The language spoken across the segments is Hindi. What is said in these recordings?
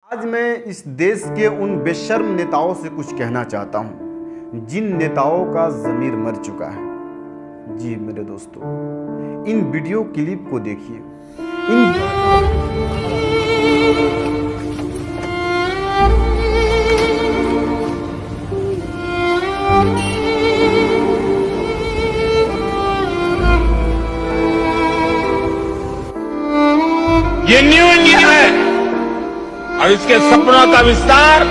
आज मैं इस देश के उन बेशर्म नेताओं से कुछ कहना चाहता हूं जिन नेताओं का ज़मीर मर चुका है। जी मेरे दोस्तों, इन वीडियो क्लिप को देखिए। ये न्यू इंडिया है और इसके सपनों का विस्तार,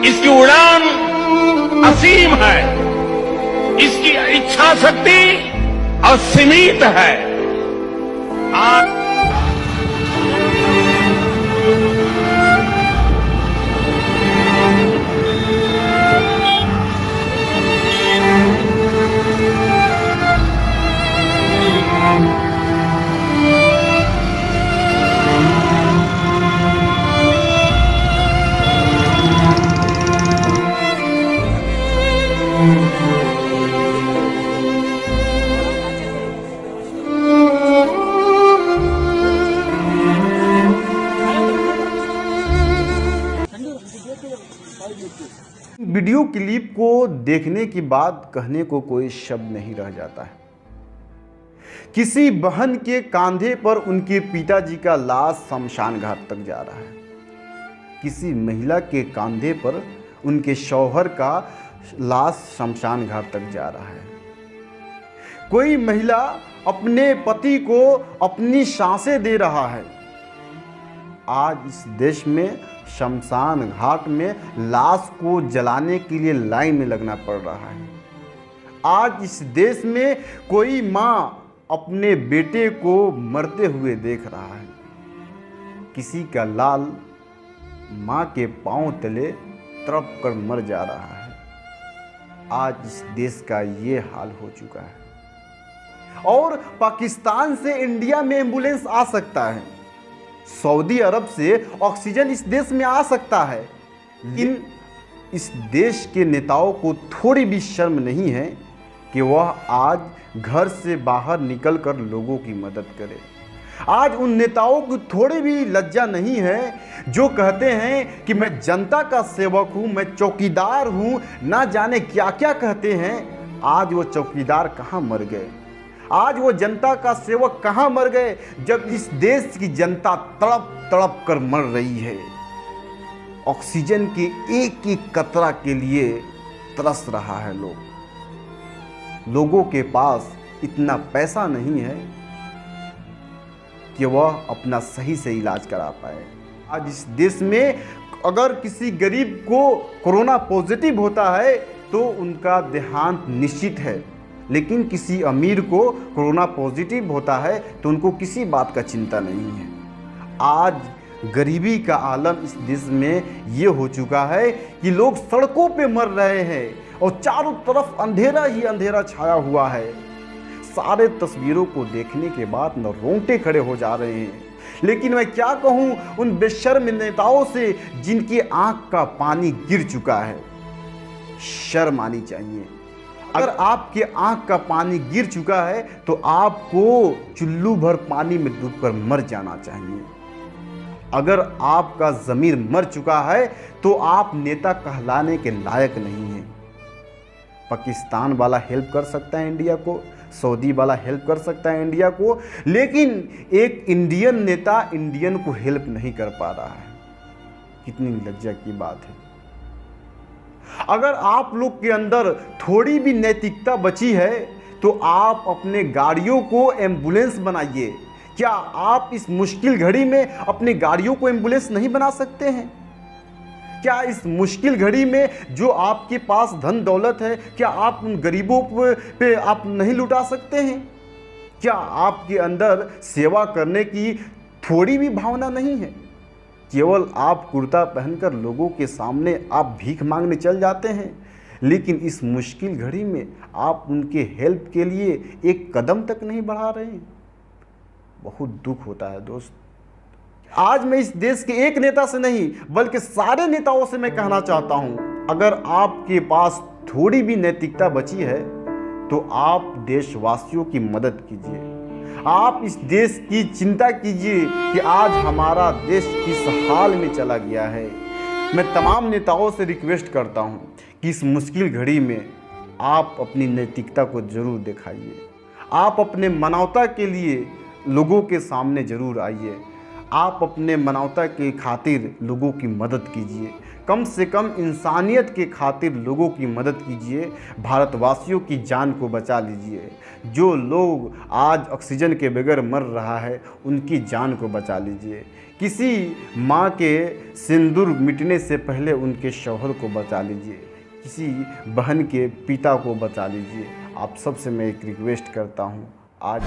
इसकी उड़ान असीम है, इसकी इच्छा शक्ति असीमित है। आज वीडियो क्लिप को देखने के बाद कहने को कोई शब्द नहीं रह जाता है। किसी बहन के कंधे पर उनके पिताजी का लाश शमशान घाट तक जा रहा है। किसी महिला के कंधे पर उनके शौहर का लाश शमशान घाट तक जा रहा है। कोई महिला अपने पति को अपनी सांसें दे रहा है। आज इस देश में शमशान घाट में लाश को जलाने के लिए लाइन में लगना पड़ रहा है। आज इस देश में कोई माँ अपने बेटे को मरते हुए देख रहा है। किसी का लाल माँ के पांव तले तड़प कर मर जा रहा है। आज इस देश का ये हाल हो चुका है। और पाकिस्तान से इंडिया में एम्बुलेंस आ सकता है, सऊदी अरब से ऑक्सीजन इस देश में आ सकता है, लेकिन इस देश के नेताओं को थोड़ी भी शर्म नहीं है कि वह आज घर से बाहर निकलकर लोगों की मदद करे। आज उन नेताओं को थोड़ी भी लज्जा नहीं है जो कहते हैं कि मैं जनता का सेवक हूं, मैं चौकीदार हूं, ना जाने क्या क्या कहते हैं। आज वो चौकीदार कहां मर गए, आज वो जनता का सेवक कहां मर गए, जब इस देश की जनता तड़प तड़प कर मर रही है। ऑक्सीजन के एक एक कतरा के लिए तरस रहा है लोगों के पास इतना पैसा नहीं है कि वह अपना सही से इलाज करा पाए। आज इस देश में अगर किसी गरीब को कोरोना पॉजिटिव होता है तो उनका देहांत निश्चित है, लेकिन किसी अमीर को कोरोना पॉजिटिव होता है तो उनको किसी बात का चिंता नहीं है। आज गरीबी का आलम इस देश में ये हो चुका है कि लोग सड़कों पे मर रहे हैं और चारों तरफ अंधेरा ही अंधेरा छाया हुआ है। सारे तस्वीरों को देखने के बाद न रोंगटे खड़े हो जा रहे हैं। लेकिन मैं क्या कहूँ उन बेशर्म नेताओं से जिनकी आंख का पानी गिर चुका है। शर्म आनी चाहिए। अगर आपके आंख का पानी गिर चुका है तो आपको चुल्लू भर पानी में डूबकर मर जाना चाहिए। अगर आपका ज़मीर मर चुका है तो आप नेता कहलाने के लायक नहीं हैं। पाकिस्तान वाला हेल्प कर सकता है इंडिया को, सऊदी वाला हेल्प कर सकता है इंडिया को, लेकिन एक इंडियन नेता इंडियन को हेल्प नहीं कर पा रहा है। कितनी लज्जा की बात है। अगर आप लोग के अंदर थोड़ी भी नैतिकता बची है तो आप अपने गाड़ियों को एम्बुलेंस बनाइए। क्या आप इस मुश्किल घड़ी में अपनी गाड़ियों को एम्बुलेंस नहीं बना सकते हैं? क्या इस मुश्किल घड़ी में जो आपके पास धन दौलत है, क्या आप उन गरीबों पे आप नहीं लुटा सकते हैं? क्या आपके अंदर सेवा करने की थोड़ी भी भावना नहीं है? केवल आप कुर्ता पहनकर लोगों के सामने आप भीख मांगने चल जाते हैं, लेकिन इस मुश्किल घड़ी में आप उनके हेल्प के लिए एक कदम तक नहीं बढ़ा रहे हैं। बहुत दुख होता है दोस्त। आज मैं इस देश के एक नेता से नहीं बल्कि सारे नेताओं से मैं कहना चाहता हूं, अगर आपके पास थोड़ी भी नैतिकता बची है तो आप देशवासियों की मदद कीजिए। आप इस देश की चिंता कीजिए कि आज हमारा देश किस हाल में चला गया है। मैं तमाम नेताओं से रिक्वेस्ट करता हूं कि इस मुश्किल घड़ी में आप अपनी नैतिकता को जरूर दिखाइए। आप अपने मानवता के लिए लोगों के सामने जरूर आइए। आप अपने मानवता के खातिर लोगों की मदद कीजिए। कम से कम इंसानियत के खातिर लोगों की मदद कीजिए। भारतवासियों की जान को बचा लीजिए। जो लोग आज ऑक्सीजन के बगैर मर रहा है उनकी जान को बचा लीजिए। किसी माँ के सिंदूर मिटने से पहले उनके शौहर को बचा लीजिए। किसी बहन के पिता को बचा लीजिए। आप सबसे मैं एक रिक्वेस्ट करता हूँ, आज